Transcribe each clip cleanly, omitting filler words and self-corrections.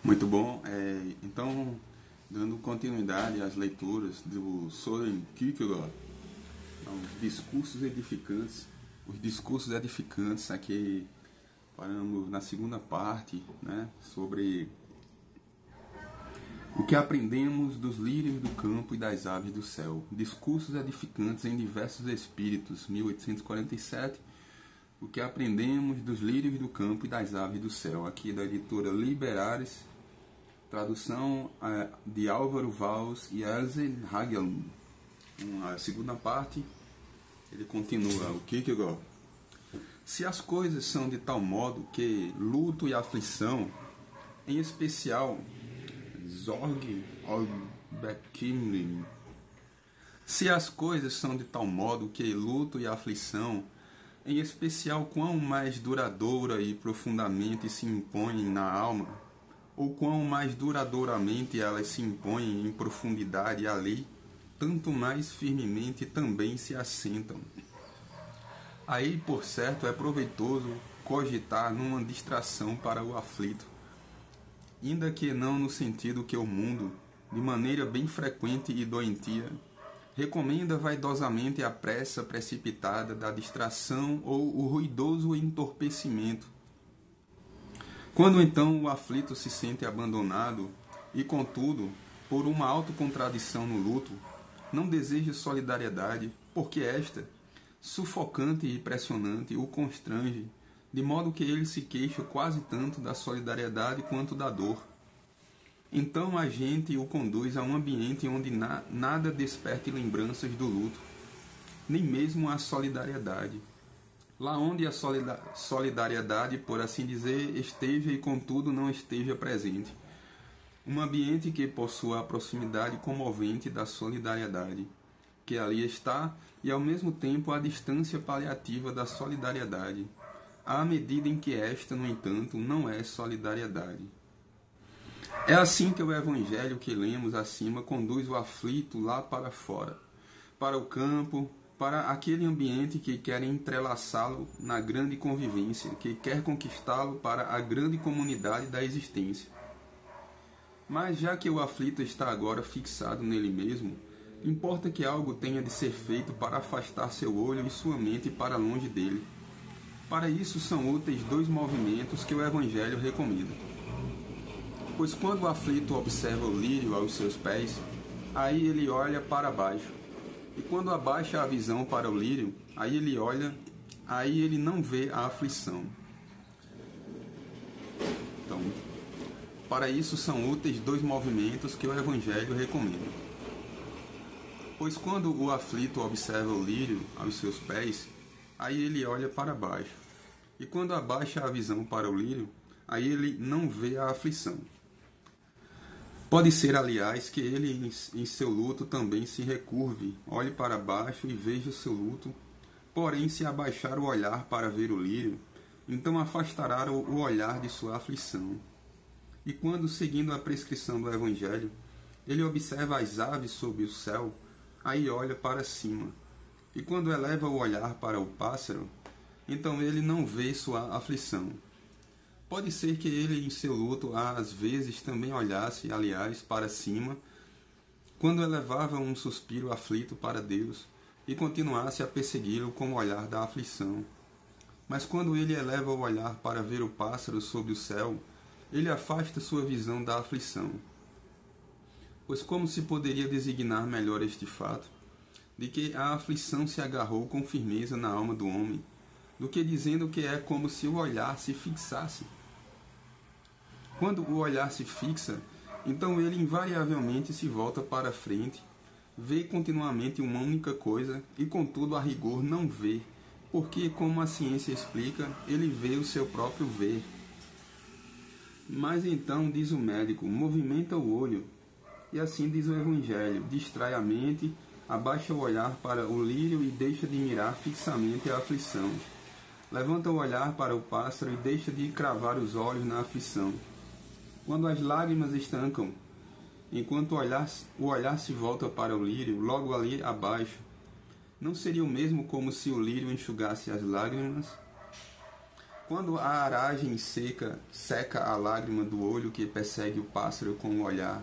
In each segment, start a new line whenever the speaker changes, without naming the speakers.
Muito bom. Então, dando continuidade às leituras do Soren Kierkegaard, os discursos edificantes, aqui paramos na segunda parte, né, sobre o que aprendemos dos lírios do campo e das aves do céu. Discursos edificantes em diversos espíritos, 1847. O que aprendemos dos lírios do campo e das aves do céu, aqui da editora Liberares, tradução de Álvaro Valls e Else Hagelund. A segunda parte, ele continua, o Kierkegaard. Se as coisas são de tal modo que luto e aflição, em especial Sorge und Bekymring, se as coisas são de tal modo que luto e aflição, em especial quão mais duradoura e profundamente se impõem na alma, ou quão mais duradouramente elas se impõem em profundidade ali, tanto mais firmemente também se assentam. Aí, por certo, é proveitoso cogitar numa distração para o aflito, ainda que não no sentido que o mundo, de maneira bem frequente e doentia, recomenda vaidosamente a pressa precipitada da distração ou o ruidoso entorpecimento. Quando então o aflito se sente abandonado e, contudo, por uma autocontradição no luto, não deseja solidariedade, porque esta, sufocante e pressionante, o constrange, de modo que ele se queixa quase tanto da solidariedade quanto da dor. Então a gente o conduz a um ambiente onde nada desperte lembranças do luto, nem mesmo a solidariedade. Lá onde a solidariedade, por assim dizer, esteja e contudo não esteja presente. Um ambiente que possua a proximidade comovente da solidariedade, que ali está, e ao mesmo tempo a distância paliativa da solidariedade, à medida em que esta, no entanto, não é solidariedade. É assim que o Evangelho que lemos acima conduz o aflito lá para fora, para o campo, para aquele ambiente que quer entrelaçá-lo na grande convivência, que quer conquistá-lo para a grande comunidade da existência. Mas já que o aflito está agora fixado nele mesmo, importa que algo tenha de ser feito para afastar seu olho e sua mente para longe dele. Para isso são úteis dois movimentos que o Evangelho recomenda. Pois quando o aflito observa o lírio aos seus pés, aí ele olha para baixo. E quando abaixa a visão para o lírio, aí ele não vê a aflição. Então, para isso são úteis dois movimentos que o Evangelho recomenda. Pois quando o aflito observa o lírio aos seus pés, aí ele olha para baixo. E quando abaixa a visão para o lírio, aí ele não vê a aflição. Pode ser, aliás, que ele em seu luto também se recurve, olhe para baixo e veja o seu luto, porém se abaixar o olhar para ver o lírio, então afastará o olhar de sua aflição. E quando, seguindo a prescrição do Evangelho, ele observa as aves sob o céu, aí olha para cima. E quando eleva o olhar para o pássaro, então ele não vê sua aflição. Pode ser que ele, em seu luto, às vezes também olhasse, aliás, para cima, quando elevava um suspiro aflito para Deus e continuasse a persegui-lo com o olhar da aflição. Mas quando ele eleva o olhar para ver o pássaro sob o céu, ele afasta sua visão da aflição. Pois como se poderia designar melhor este fato, de que a aflição se agarrou com firmeza na alma do homem, do que dizendo que é como se o olhar se fixasse? Quando o olhar se fixa, então ele invariavelmente se volta para a frente, vê continuamente uma única coisa e, contudo, a rigor não vê, porque, como a ciência explica, ele vê o seu próprio ver. Mas então, diz o médico, movimenta o olho, e assim diz o Evangelho, distrai a mente, abaixa o olhar para o lírio e deixa de mirar fixamente a aflição. Levanta o olhar para o pássaro e deixa de cravar os olhos na aflição. Quando as lágrimas estancam, enquanto o olhar se volta para o lírio, logo ali abaixo, não seria o mesmo como se o lírio enxugasse as lágrimas? Quando a aragem seca a lágrima do olho que persegue o pássaro com o olhar,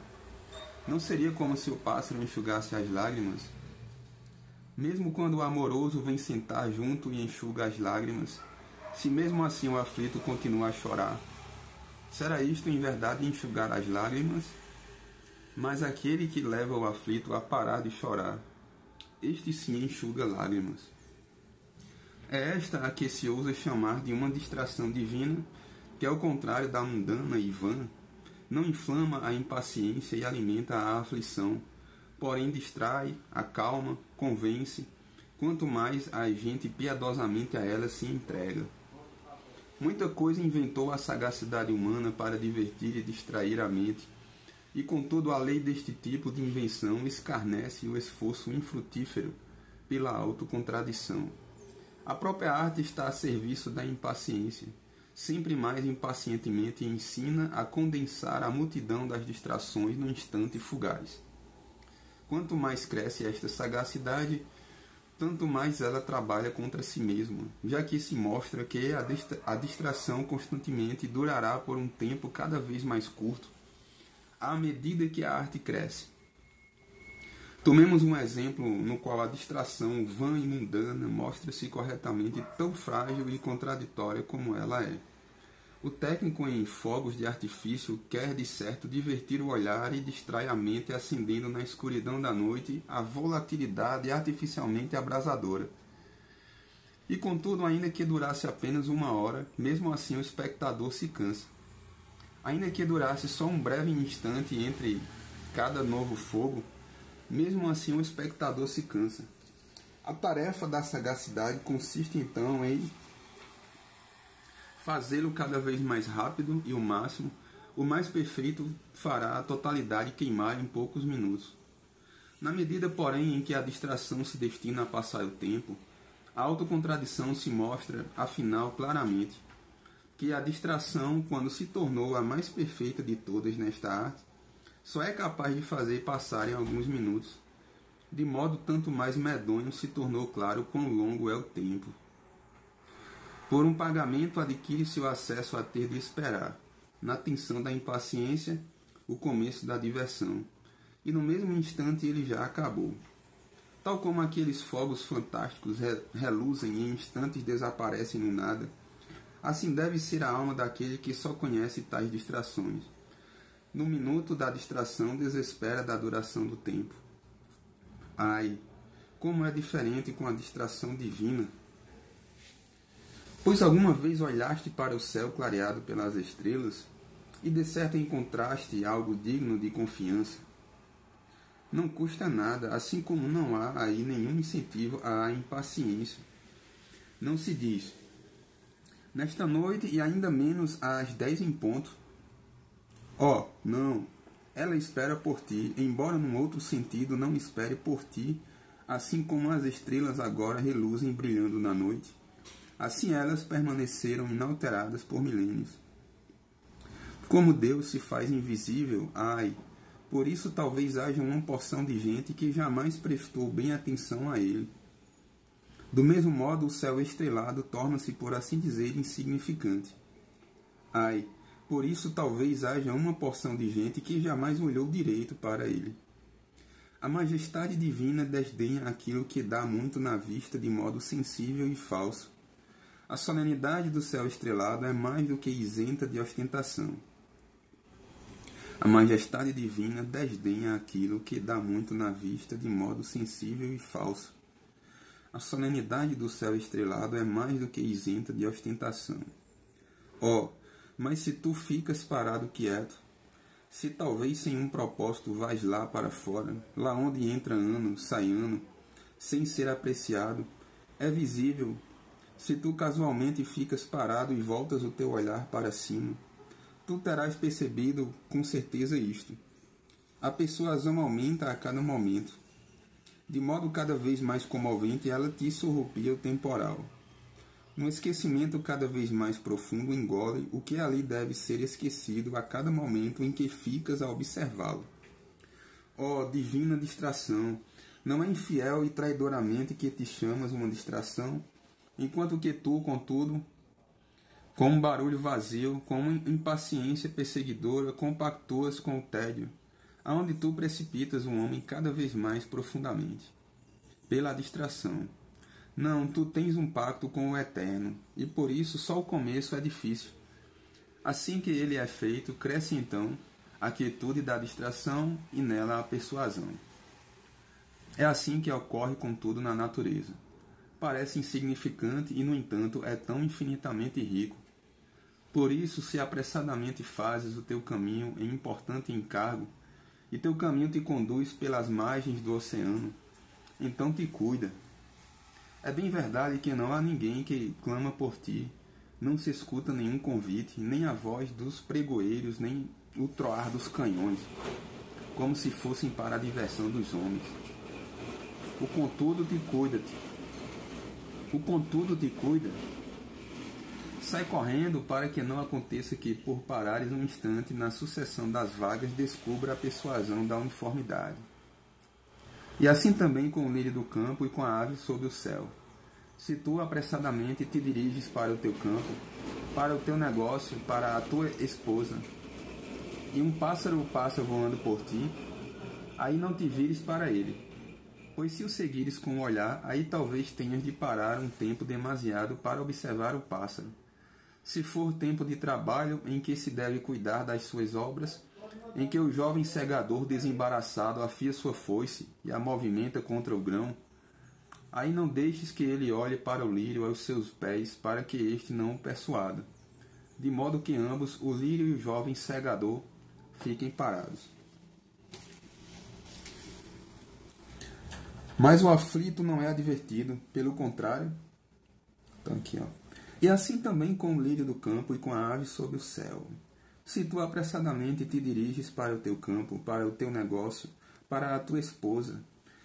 não seria como se o pássaro enxugasse as lágrimas? Mesmo quando o amoroso vem sentar junto e enxuga as lágrimas, se mesmo assim o aflito continua a chorar, será isto em verdade enxugar as lágrimas? Mas aquele que leva o aflito a parar de chorar, este sim enxuga lágrimas. É esta a que se ousa chamar de uma distração divina, que ao contrário da mundana e vã, não inflama a impaciência e alimenta a aflição, porém distrai, acalma, convence, quanto mais a gente piedosamente a ela se entrega. Muita coisa inventou a sagacidade humana para divertir e distrair a mente, e contudo a lei deste tipo de invenção escarnece o esforço infrutífero pela autocontradição. A própria arte está a serviço da impaciência. Sempre mais impacientemente ensina a condensar a multidão das distrações no instante fugaz. Quanto mais cresce esta sagacidade, tanto mais ela trabalha contra si mesma, já que se mostra que a distração constantemente durará por um tempo cada vez mais curto, à medida que a arte cresce. Tomemos um exemplo no qual a distração vã e mundana mostra-se corretamente tão frágil e contraditória como ela é. O técnico em fogos de artifício quer, de certo, divertir o olhar e distrai a mente acendendo na escuridão da noite a volatilidade artificialmente abrasadora. E contudo, ainda que durasse apenas 1 hora, mesmo assim o espectador se cansa. Ainda que durasse só um breve instante entre cada novo fogo, mesmo assim o espectador se cansa. A tarefa da sagacidade consiste então em fazê-lo cada vez mais rápido e o mais perfeito fará a totalidade queimar em poucos minutos. Na medida, porém, em que a distração se destina a passar o tempo, a autocontradição se mostra, afinal, claramente, que a distração, quando se tornou a mais perfeita de todas nesta arte, só é capaz de fazer passar em alguns minutos, de modo tanto mais medonho se tornou claro quão longo é o tempo. Por um pagamento adquire-se o acesso a ter de esperar, na tensão da impaciência, o começo da diversão, e no mesmo instante ele já acabou. Tal como aqueles fogos fantásticos reluzem e em instantes desaparecem no nada, assim deve ser a alma daquele que só conhece tais distrações. No minuto da distração desespera da duração do tempo. Ai, como é diferente com a distração divina! Pois alguma vez olhaste para o céu clareado pelas estrelas e de certo encontraste algo digno de confiança? Não custa nada, assim como não há aí nenhum incentivo à impaciência. Não se diz, nesta noite e ainda menos às 10 em ponto. Oh, não, ela espera por ti, embora num outro sentido não espere por ti, assim como as estrelas agora reluzem brilhando na noite. Assim elas permaneceram inalteradas por milênios. Como Deus se faz invisível, ai, por isso talvez haja uma porção de gente que jamais prestou bem atenção a ele. Do mesmo modo, o céu estrelado torna-se, por assim dizer, insignificante. Ai, por isso talvez haja uma porção de gente que jamais olhou direito para ele. A majestade divina desdenha aquilo que dá muito na vista de modo sensível e falso. A solenidade do céu estrelado é mais do que isenta de ostentação. A majestade divina desdenha aquilo que dá muito na vista de modo sensível e falso. A solenidade do céu estrelado é mais do que isenta de ostentação. Oh, mas se tu ficas parado quieto, se talvez sem um propósito vais lá para fora, lá onde entra ano, sai ano, sem ser apreciado, é visível. Se tu casualmente ficas parado e voltas o teu olhar para cima, tu terás percebido com certeza isto. A persuasão aumenta a cada momento. De modo cada vez mais comovente, ela te surrupia o temporal. Um esquecimento cada vez mais profundo engole o que ali deve ser esquecido a cada momento em que ficas a observá-lo. Ó divina distração! Não é infiel e traidoramente que te chamas uma distração, enquanto que tu, contudo, Com um barulho vazio, com uma impaciência perseguidora, compactuas com o tédio, aonde tu precipitas o homem cada vez mais profundamente. Pela distração. Não, tu tens um pacto com o Eterno, e por isso só o começo é difícil. Assim que ele é feito, cresce então a quietude da distração e nela a persuasão. É assim que ocorre com tudo na natureza. Parece insignificante e, no entanto, é tão infinitamente rico. Por isso, se apressadamente fazes o teu caminho em importante encargo, e teu caminho te conduz pelas margens do oceano, então te cuida. É bem verdade que não há ninguém que clama por ti, não se escuta nenhum convite, nem a voz dos pregoeiros, nem o troar dos canhões, como se fossem para a diversão dos homens. O contudo te cuida. Sai correndo para que não aconteça que, por parares um instante na sucessão das vagas, descubra a persuasão da uniformidade. E assim também com o lírio do campo e com a ave sob o céu. Se tu apressadamente te diriges para o teu campo, para o teu negócio, para a tua esposa, e um pássaro passa voando por ti, aí não te vires para ele. Pois se o seguires com o olhar, aí talvez tenhas de parar um tempo demasiado para observar o pássaro. Se for tempo de trabalho em que se deve cuidar das suas obras, em que o jovem segador desembaraçado afia sua foice e a movimenta contra o grão, aí não deixes que ele olhe para o lírio aos seus pés, para que este não o persuada, de modo que ambos, o lírio e o jovem segador, fiquem parados. Mas o aflito não é advertido, pelo contrário. Então aqui, ó. E assim também com o lírio do campo e com a ave sob o céu. Se tu apressadamente te diriges para o teu campo, para o teu negócio, para a tua esposa,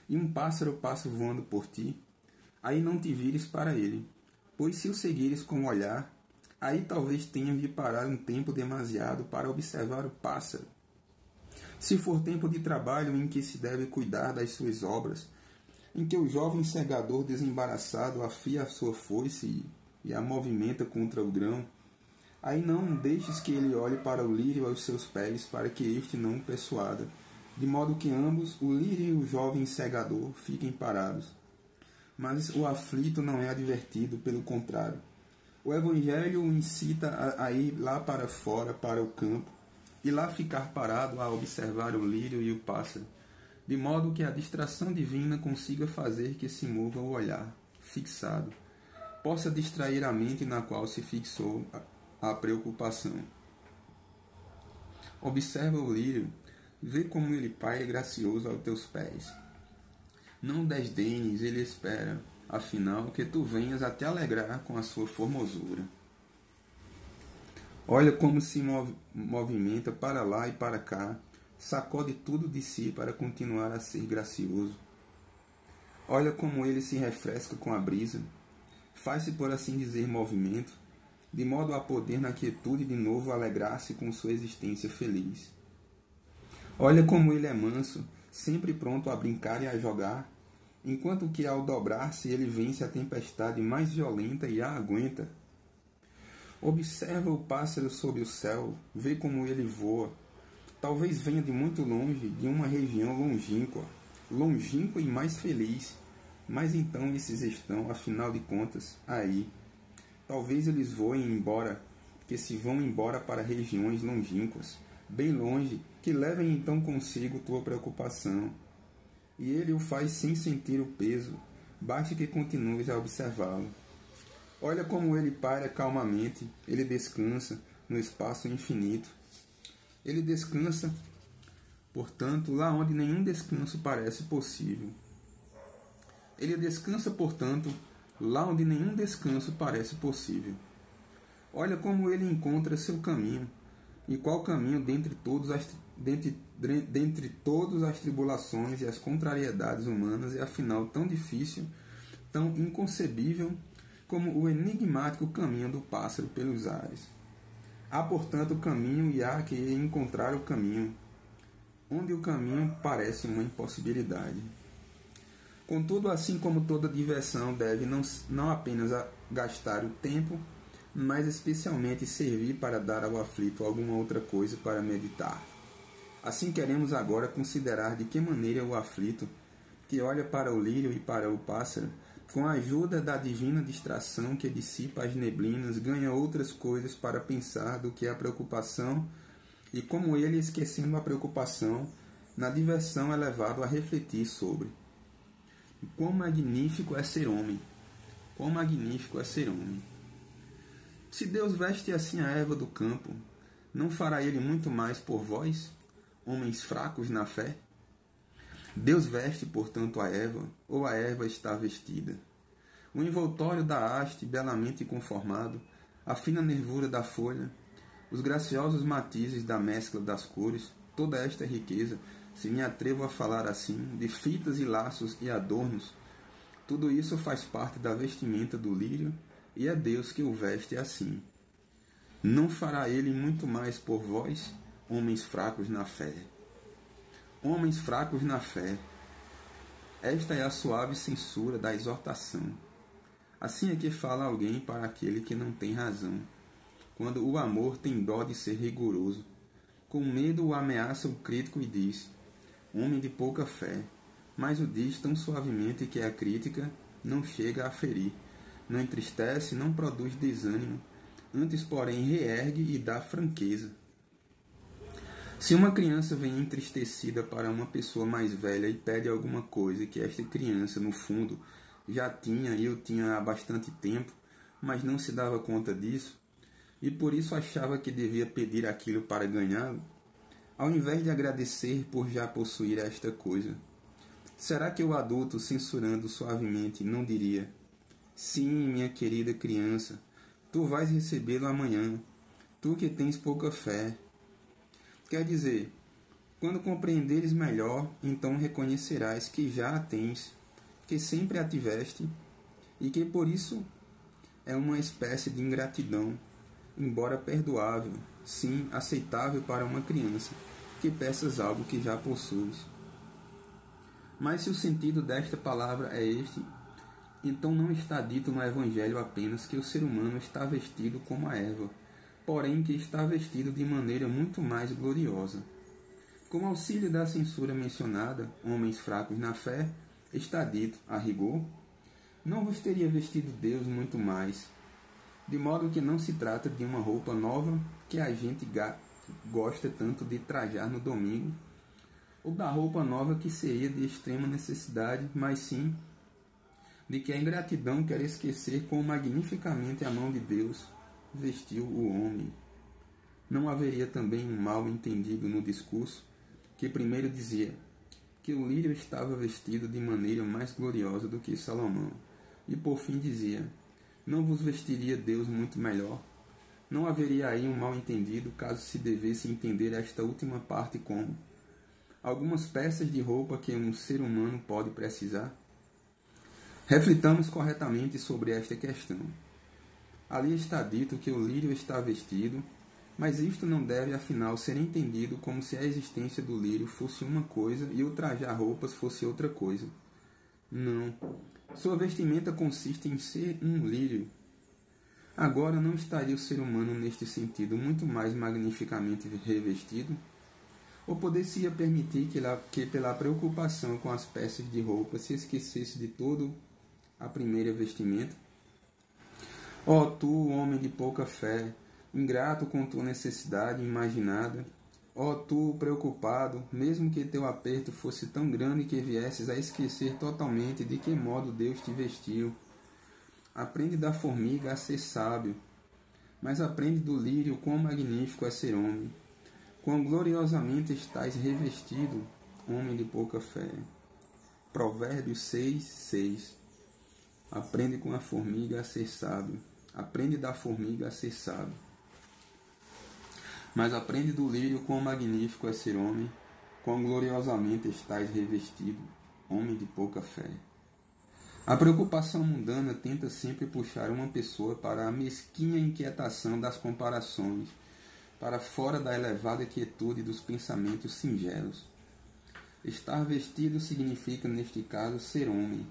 e um pássaro passa voando por ti, aí não te vires para ele, pois se o seguires com o olhar, aí talvez tenhas de parar um tempo demasiado para observar o pássaro. Se for tempo de trabalho em que se deve cuidar das suas obras, em que o jovem segador desembaraçado afia a sua foice e a movimenta contra o grão, aí não deixes que ele olhe para o lírio aos seus pés, para que este não o persuada, de modo que ambos, o lírio e o jovem segador, fiquem parados. Mas o aflito não é advertido, pelo contrário. O Evangelho o incita a ir lá para fora, para o campo, e lá ficar parado a observar o lírio e o pássaro, de modo que a distração divina consiga fazer que se mova o olhar, fixado, possa distrair a mente na qual se fixou a preocupação. Observa o lírio, vê como ele pai é gracioso aos teus pés. Não desdenhes, ele espera, afinal, que tu venhas a te alegrar com a sua formosura. Olha como se movimenta para lá e para cá, sacode tudo de si para continuar a ser gracioso. Olha como ele se refresca com a brisa, faz-se, por assim dizer, movimento, de modo a poder na quietude de novo alegrar-se com sua existência feliz. Olha como ele é manso, sempre pronto a brincar e a jogar, enquanto que ao dobrar-se ele vence a tempestade mais violenta e a aguenta. Observa o pássaro sob o céu, vê como ele voa. Talvez venha de muito longe, de uma região longínqua e mais feliz. Mas então esses estão, afinal de contas, aí. Talvez eles voem embora, que se vão embora para regiões longínquas, bem longe, que levem então consigo tua preocupação. E ele o faz sem sentir o peso, basta que continues a observá-lo. Olha como ele para calmamente, ele descansa no espaço infinito. Ele descansa, portanto, lá onde nenhum descanso parece possível. Ele descansa, portanto, lá onde nenhum descanso parece possível. Olha como ele encontra seu caminho. E qual caminho dentre todas as tribulações e as contrariedades humanas é afinal tão difícil, tão inconcebível, como o enigmático caminho do pássaro pelos ares. Há, portanto, caminho e há que encontrar o caminho, onde o caminho parece uma impossibilidade. Contudo, assim como toda diversão deve não apenas gastar o tempo, mas especialmente servir para dar ao aflito alguma outra coisa para meditar. Assim queremos agora considerar de que maneira o aflito, que olha para o lírio e para o pássaro, com a ajuda da divina distração que dissipa as neblinas, ganha outras coisas para pensar do que a preocupação, e como ele, esquecendo a preocupação, na diversão é levado a refletir sobre. Quão magnífico é ser homem! Quão magnífico é ser homem! Se Deus veste assim a erva do campo, não fará ele muito mais por vós, homens fracos na fé? Deus veste, portanto, a erva, ou a erva está vestida? O envoltório da haste, belamente conformado, a fina nervura da folha, os graciosos matizes da mescla das cores, toda esta riqueza, se me atrevo a falar assim, de fitas e laços e adornos, tudo isso faz parte da vestimenta do lírio, e é Deus que o veste assim. Não fará ele muito mais por vós, homens fracos na fé? Homens fracos na fé. Esta é a suave censura da exortação. Assim é que fala alguém para aquele que não tem razão, quando o amor tem dó de ser rigoroso. Com medo o ameaça o crítico e diz: homem de pouca fé, mas o diz tão suavemente que a crítica não chega a ferir, não entristece, não produz desânimo, antes, porém, reergue e dá franqueza. Se uma criança vem entristecida para uma pessoa mais velha e pede alguma coisa que esta criança, no fundo, já tinha e eu tinha há bastante tempo, mas não se dava conta disso, e por isso achava que devia pedir aquilo para ganhá-lo, ao invés de agradecer por já possuir esta coisa, será que o adulto, censurando suavemente, não diria: sim, minha querida criança, tu vais recebê-lo amanhã, tu que tens pouca fé? Quer dizer, quando compreenderes melhor, então reconhecerás que já a tens, que sempre a tiveste, e que por isso é uma espécie de ingratidão, embora perdoável, sim, aceitável para uma criança, que peças algo que já possuis. Mas se o sentido desta palavra é este, então não está dito no Evangelho apenas que o ser humano está vestido como a erva, porém que está vestido de maneira muito mais gloriosa. Com auxílio da censura mencionada, homens fracos na fé, está dito, a rigor, não vos teria vestido Deus muito mais, de modo que não se trata de uma roupa nova que a gente gosta tanto de trajar no domingo, ou da roupa nova que seria de extrema necessidade, mas sim de que a ingratidão quer esquecer quão magnificamente a mão de Deus vestiu o homem. Não haveria também um mal entendido no discurso, que primeiro dizia que o lírio estava vestido de maneira mais gloriosa do que Salomão, e por fim dizia: não vos vestiria Deus muito melhor? Não haveria aí um mal entendido caso se devesse entender esta última parte como algumas peças de roupa que um ser humano pode precisar? Reflitamos corretamente sobre esta questão. Ali está dito que o lírio está vestido, mas isto não deve afinal ser entendido como se a existência do lírio fosse uma coisa e o trajar roupas fosse outra coisa. Não. Sua vestimenta consiste em ser um lírio. Agora, não estaria o ser humano neste sentido muito mais magnificamente revestido? Ou poder-se permitir que pela preocupação com as peças de roupa se esquecesse de todo a primeira vestimenta? Ó tu, homem de pouca fé, ingrato com tua necessidade imaginada, ó tu, preocupado, mesmo que teu aperto fosse tão grande que viesses a esquecer totalmente de que modo Deus te vestiu. Aprende da formiga a ser sábio, mas aprende do lírio quão magnífico é ser homem, quão gloriosamente estás revestido, homem de pouca fé. Provérbios 6, 6. Aprende com a formiga a ser sábio. Aprende da formiga a ser sábio. Mas aprende do lírio quão magnífico é ser homem, quão gloriosamente estás revestido, homem de pouca fé. A preocupação mundana tenta sempre puxar uma pessoa para a mesquinha inquietação das comparações, para fora da elevada quietude dos pensamentos singelos. Estar vestido significa, neste caso, ser homem,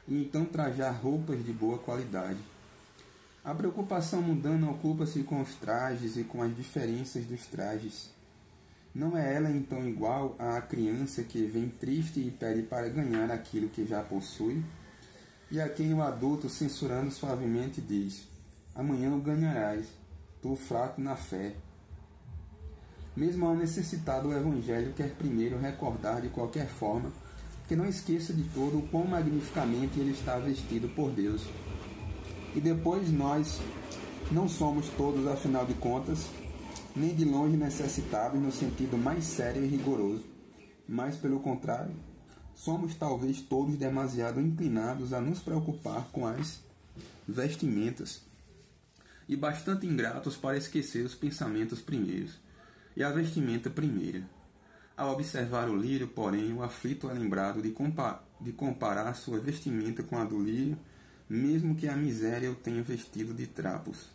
e então trajar roupas de boa qualidade. A preocupação mundana ocupa-se com os trajes e com as diferenças dos trajes. Não é ela então igual à criança que vem triste e pede para ganhar aquilo que já possui? E a quem o adulto, censurando suavemente, diz: amanhã o ganharás, tu fraco na fé. Mesmo ao necessitado, o Evangelho quer primeiro recordar de qualquer forma que não esqueça de todo o quão magnificamente ele está vestido por Deus. E depois nós não somos todos, afinal de contas, nem de longe necessitados no sentido mais sério e rigoroso, mas, pelo contrário, somos talvez todos demasiado inclinados a nos preocupar com as vestimentas e bastante ingratos para esquecer os pensamentos primeiros e a vestimenta primeira. Ao observar o lírio, porém, o aflito é lembrado de comparar sua vestimenta com a do lírio, mesmo que a miséria o tenha vestido de trapos.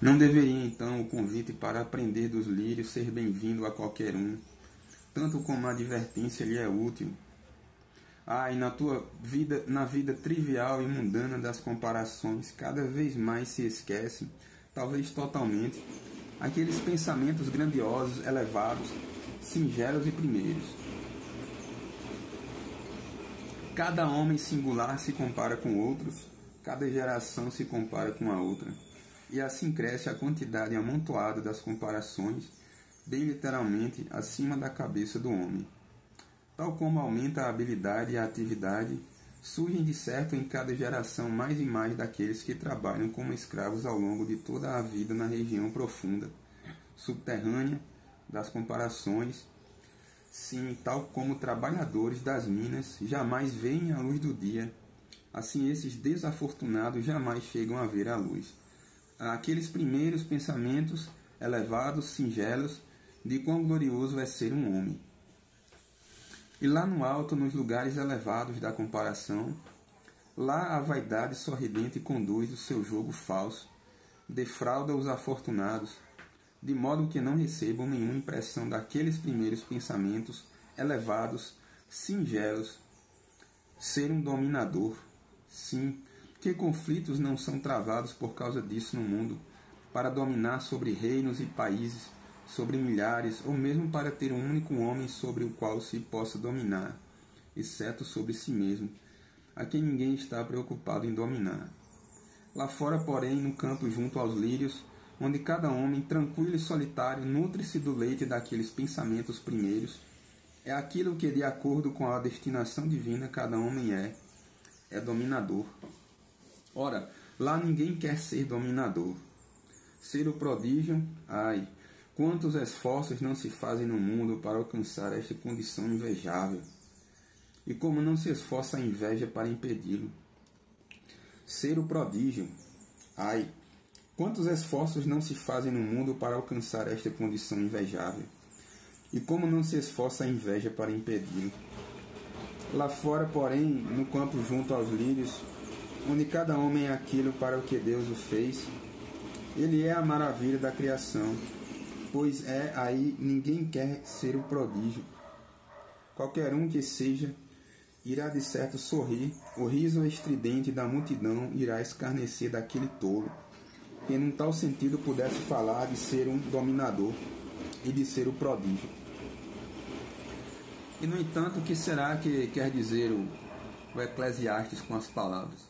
Não deveria, então, o convite para aprender dos lírios ser bem-vindo a qualquer um, tanto como a advertência lhe é útil? E na vida trivial e mundana das comparações, cada vez mais se esquece, talvez totalmente, aqueles pensamentos grandiosos, elevados, singelos e primeiros. Cada homem singular se compara com outros, cada geração se compara com a outra. E assim cresce a quantidade amontoada das comparações, bem literalmente, acima da cabeça do homem. Tal como aumenta a habilidade e a atividade, surgem de certo em cada geração mais e mais daqueles que trabalham como escravos ao longo de toda a vida na região profunda, subterrânea, das comparações. Sim, tal como trabalhadores das minas jamais veem a luz do dia, assim esses desafortunados jamais chegam a ver a luz. Aqueles primeiros pensamentos elevados, singelos, de quão glorioso é ser um homem. E lá no alto, nos lugares elevados da comparação, lá a vaidade sorridente conduz o seu jogo falso, defrauda os afortunados, de modo que não recebam nenhuma impressão daqueles primeiros pensamentos elevados, singelos. Ser um dominador, sim. Que conflitos não são travados por causa disso no mundo, para dominar sobre reinos e países, sobre milhares, ou mesmo para ter um único homem sobre o qual se possa dominar, exceto sobre si mesmo, a quem ninguém está preocupado em dominar. Lá fora, porém, no campo junto aos lírios, onde cada homem, tranquilo e solitário, nutre-se do leite daqueles pensamentos primeiros, é aquilo que, de acordo com a destinação divina, cada homem é dominador. Ora, lá ninguém quer ser dominador. Ser o prodígio, quantos esforços não se fazem no mundo para alcançar esta condição invejável? E como não se esforça a inveja para impedi-lo? Ser o prodígio, quantos esforços não se fazem no mundo para alcançar esta condição invejável? E como não se esforça a inveja para impedi-lo? Lá fora, porém, no campo junto aos lírios, onde cada homem é aquilo para o que Deus o fez, ele é a maravilha da criação, pois aí ninguém quer ser o prodígio. Qualquer um que seja, irá de certo sorrir, o riso estridente da multidão irá escarnecer daquele tolo, que num tal sentido pudesse falar de ser um dominador e de ser o prodígio. E no entanto, o que será que quer dizer o Eclesiastes com as palavras?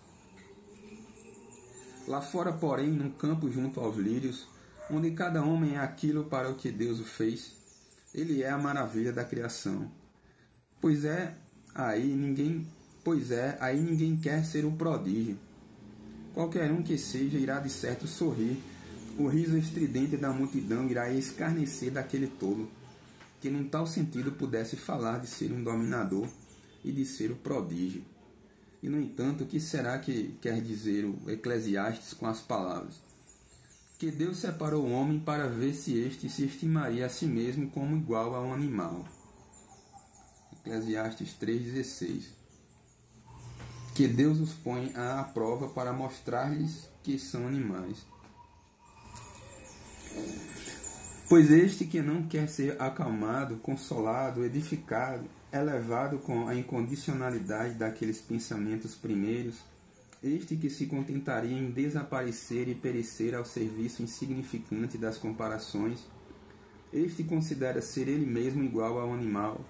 Lá fora, porém, num campo junto aos lírios, onde cada homem é aquilo para o que Deus o fez, ele é a maravilha da criação. Aí ninguém quer ser o prodígio. Qualquer um que seja irá de certo sorrir, o riso estridente da multidão irá escarnecer daquele tolo, que num tal sentido pudesse falar de ser um dominador e de ser o prodígio. E, no entanto, o que será que quer dizer o Eclesiastes com as palavras? Que Deus separou o homem para ver se este se estimaria a si mesmo como igual a um animal. Eclesiastes 3,16. Que Deus os põe à prova para mostrar-lhes que são animais. Pois este que não quer ser acalmado, consolado, edificado, elevado com a incondicionalidade daqueles pensamentos primeiros, Este que se contentaria em desaparecer e perecer ao serviço insignificante das comparações, este considera ser ele mesmo igual ao animal,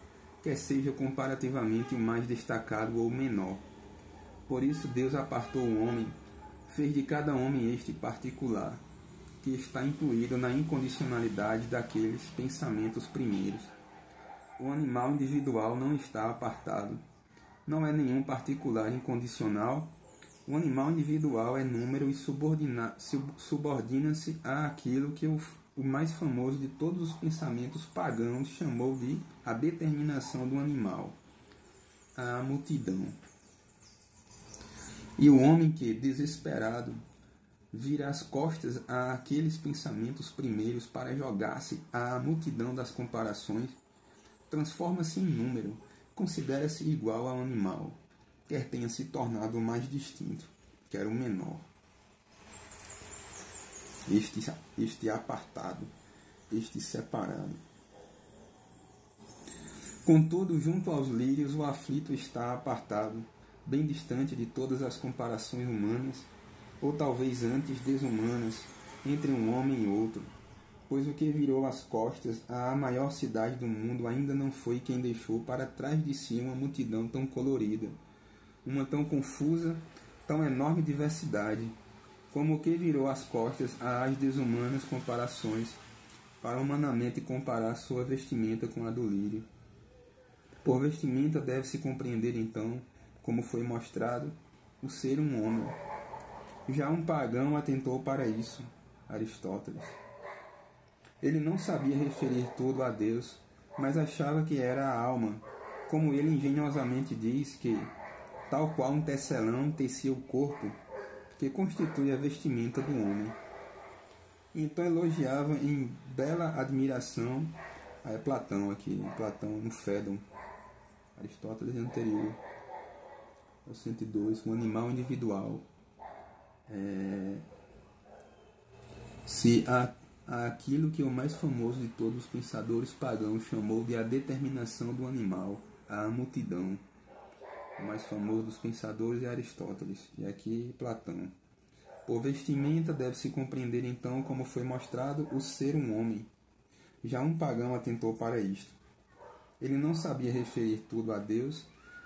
quer seja comparativamente o mais destacado ou o menor. Por isso Deus apartou o homem, fez de cada homem este particular, que está incluído na incondicionalidade daqueles pensamentos primeiros. O animal individual não está apartado. Não é nenhum particular incondicional. O animal individual é número e subordina-se àquilo que o mais famoso de todos os pensamentos pagãos chamou de a determinação do animal, a multidão. E o homem que, desesperado, vira as costas àqueles pensamentos primeiros para jogar-se à multidão das comparações, transforma-se em número, considera-se igual ao animal, quer tenha se tornado o mais distinto, quer o menor. Este apartado, este separado. Contudo, junto aos lírios, o aflito está apartado, bem distante de todas as comparações humanas, ou talvez antes desumanas, entre um homem e outro, pois o que virou as costas à maior cidade do mundo ainda não foi quem deixou para trás de si uma multidão tão colorida, uma tão confusa, tão enorme diversidade, como o que virou as costas às desumanas comparações, para humanamente comparar sua vestimenta com a do lírio. Por vestimenta deve-se compreender, então, como foi mostrado, o ser um homem. Já um pagão atentou para isso, Aristóteles. Ele não sabia referir tudo a Deus, mas achava que era a alma, como ele engenhosamente diz que, tal qual um tecelão tecia o corpo, que constitui a vestimenta do homem. Então elogiava em bela admiração, Platão no Fédon, Aristóteles anterior, ao 102, o animal individual. Se aquilo que o mais famoso de todos os pensadores pagãos chamou de a determinação do animal, a multidão. O mais famoso dos pensadores é Aristóteles, e aqui Platão. Por vestimenta deve-se compreender então, como foi mostrado, o ser um homem. Já um pagão atentou para isto. Ele não sabia referir tudo a Deus,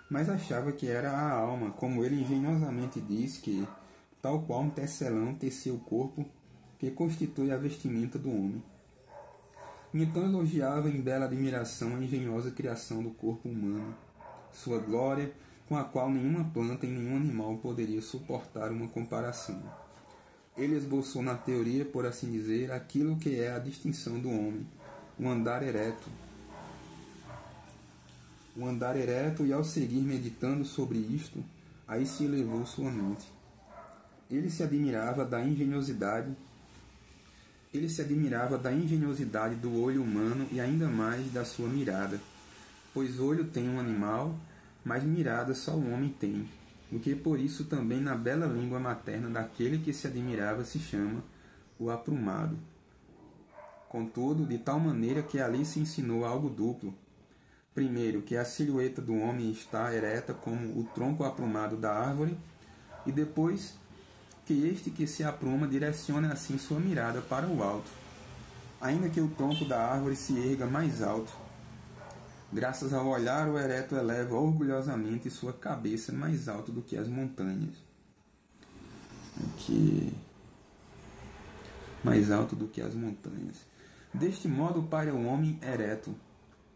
mas achava que era a alma, como ele engenhosamente diz que, tal qual um tecelão tecia o corpo, que constitui a vestimenta do homem. Então elogiava em bela admiração a engenhosa criação do corpo humano, sua glória, com a qual nenhuma planta e nenhum animal poderia suportar uma comparação. Ele esboçou na teoria, por assim dizer, aquilo que é a distinção do homem, o andar ereto. O andar ereto, e ao seguir meditando sobre isto, aí se elevou sua mente. Ele se admirava da engenhosidade do olho humano e ainda mais da sua mirada, pois olho tem um animal, mas mirada só o homem tem, o que por isso também na bela língua materna daquele que se admirava se chama o aprumado. Contudo, de tal maneira que ali se ensinou algo duplo. Primeiro, que a silhueta do homem está ereta como o tronco aprumado da árvore, e depois que este que se apruma direciona assim sua mirada para o alto, ainda que o tronco da árvore se erga mais alto. Graças ao olhar, o ereto eleva orgulhosamente sua cabeça mais alto do que as montanhas. Aqui. Mais alto do que as montanhas. Deste modo para o homem ereto,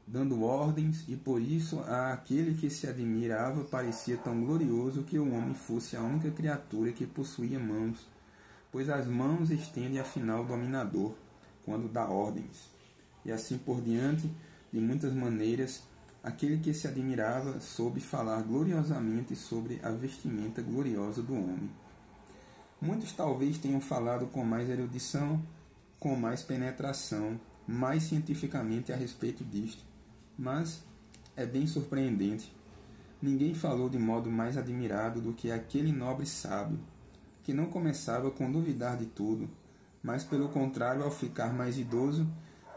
dando ordens, e por isso àquele que se admirava parecia tão glorioso que o homem fosse a única criatura que possuía mãos, pois as mãos estendem afinal o dominador, quando dá ordens. E assim por diante, de muitas maneiras, aquele que se admirava soube falar gloriosamente sobre a vestimenta gloriosa do homem. Muitos talvez tenham falado com mais erudição, com mais penetração, mais cientificamente a respeito disto, mas é bem surpreendente. Ninguém falou de modo mais admirado do que aquele nobre sábio, que não começava com duvidar de tudo, mas pelo contrário, ao ficar mais idoso,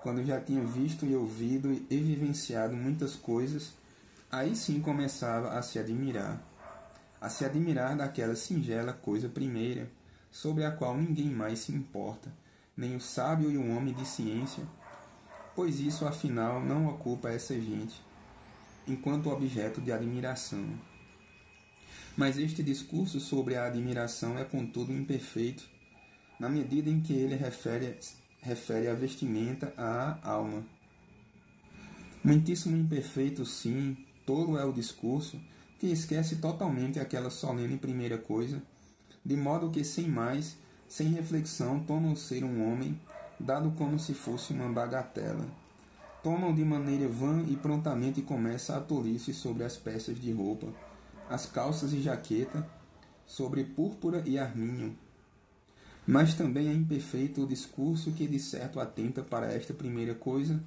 quando já tinha visto e ouvido e vivenciado muitas coisas, aí sim começava a se admirar.
a se admirar daquela singela coisa primeira, sobre a qual ninguém mais se importa, nem o sábio e o homem de ciência, pois isso afinal não ocupa essa gente, enquanto objeto de admiração. Mas este discurso sobre a admiração é contudo imperfeito, na medida em que ele refere a vestimenta à alma. Muitíssimo imperfeito, sim, tolo é o discurso, que esquece totalmente aquela solene primeira coisa, de modo que, sem mais, sem reflexão, toma o ser um homem, dado como se fosse uma bagatela. Toma-o de maneira vã e prontamente começa a tolir-se sobre as peças de roupa, as calças e jaqueta, sobre púrpura e arminho. Mas também é imperfeito o discurso que de certo atenta para esta primeira coisa,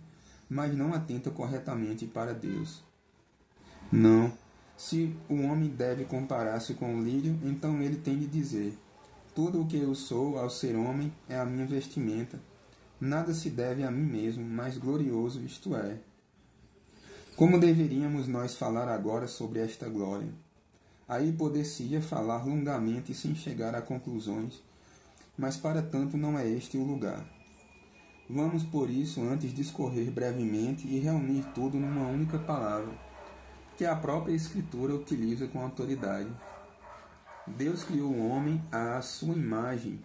mas não atenta corretamente para Deus. Não. Se o homem deve comparar-se com o lírio, então ele tem de dizer: tudo o que eu sou ao ser homem é a minha vestimenta. Nada se deve a mim mesmo, mais glorioso isto é. Como deveríamos nós falar agora sobre esta glória? Aí poder-se-ia falar longamente sem chegar a conclusões, mas para tanto não é este o lugar. Vamos, por isso, antes discorrer brevemente e reunir tudo numa única palavra, que a própria Escritura utiliza com autoridade. Deus criou o homem à sua imagem,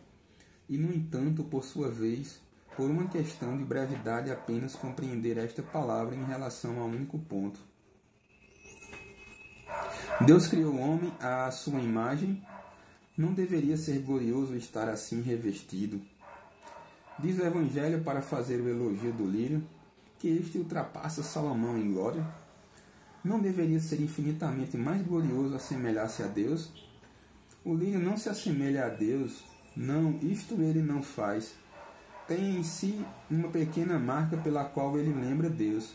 e, no entanto, por sua vez, por uma questão de brevidade, apenas compreender esta palavra em relação a um único ponto. Deus criou o homem à sua imagem. Não deveria ser glorioso estar assim revestido? Diz o Evangelho, para fazer o elogio do lírio, que este ultrapassa Salomão em glória. Não deveria ser infinitamente mais glorioso assemelhar-se a Deus? O lírio não se assemelha a Deus. Não, isto ele não faz. Tem em si uma pequena marca pela qual ele lembra Deus.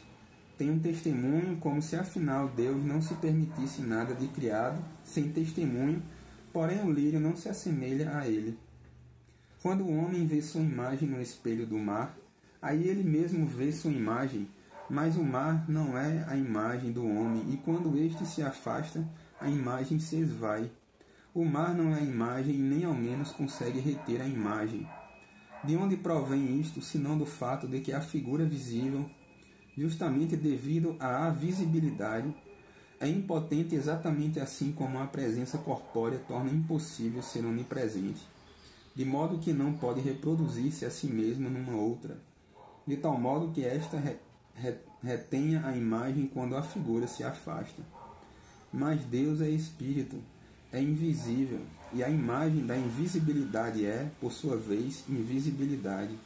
Tem um testemunho, como se afinal Deus não se permitisse nada de criado sem testemunho, porém o lírio não se assemelha a ele. Quando o homem vê sua imagem no espelho do mar, aí ele mesmo vê sua imagem, mas o mar não é a imagem do homem, e quando este se afasta, a imagem se esvai. O mar não é a imagem e nem ao menos consegue reter a imagem. De onde provém isto, senão do fato de que a figura visível, justamente devido à visibilidade, é impotente exatamente assim como a presença corpórea torna impossível ser onipresente, de modo que não pode reproduzir-se a si mesma numa outra, de tal modo que esta retenha a imagem quando a figura se afasta. Mas Deus é espírito, é invisível, e a imagem da invisibilidade é, por sua vez, invisibilidade.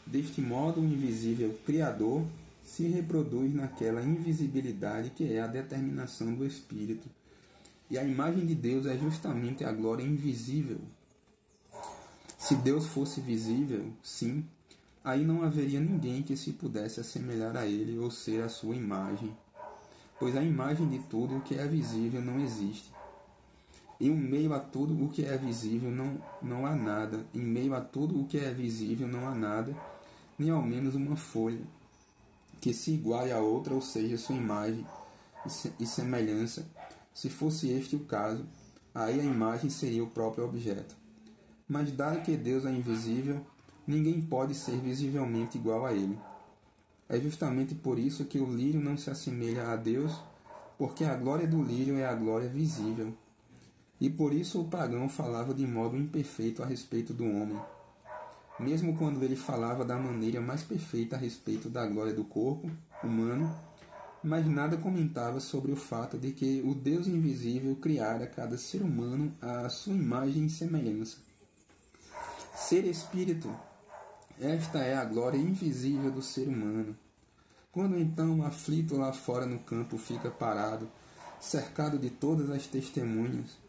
Deste modo, o invisível Criador se reproduz naquela invisibilidade que é a determinação do Espírito. E a imagem de Deus é justamente a glória invisível. Se Deus fosse visível, sim, aí não haveria ninguém que se pudesse assemelhar a Ele ou ser a sua imagem, pois a imagem de tudo o que é visível não existe. Em meio a tudo o que é visível não há nada. Em meio a tudo o que é visível não há nada, nem ao menos uma folha, que se iguale a outra, ou seja, sua imagem e semelhança. Se fosse este o caso, aí a imagem seria o próprio objeto. Mas dado que Deus é invisível, ninguém pode ser visivelmente igual a Ele. É justamente por isso que o lírio não se assemelha a Deus, porque a glória do lírio é a glória visível. E por isso o pagão falava de modo imperfeito a respeito do homem, mesmo quando ele falava da maneira mais perfeita a respeito da glória do corpo humano, mas nada comentava sobre o fato de que o Deus invisível criara cada ser humano à sua imagem e semelhança. Ser espírito, esta é a glória invisível do ser humano. Quando então o aflito lá fora no campo fica parado, cercado de todas as testemunhas,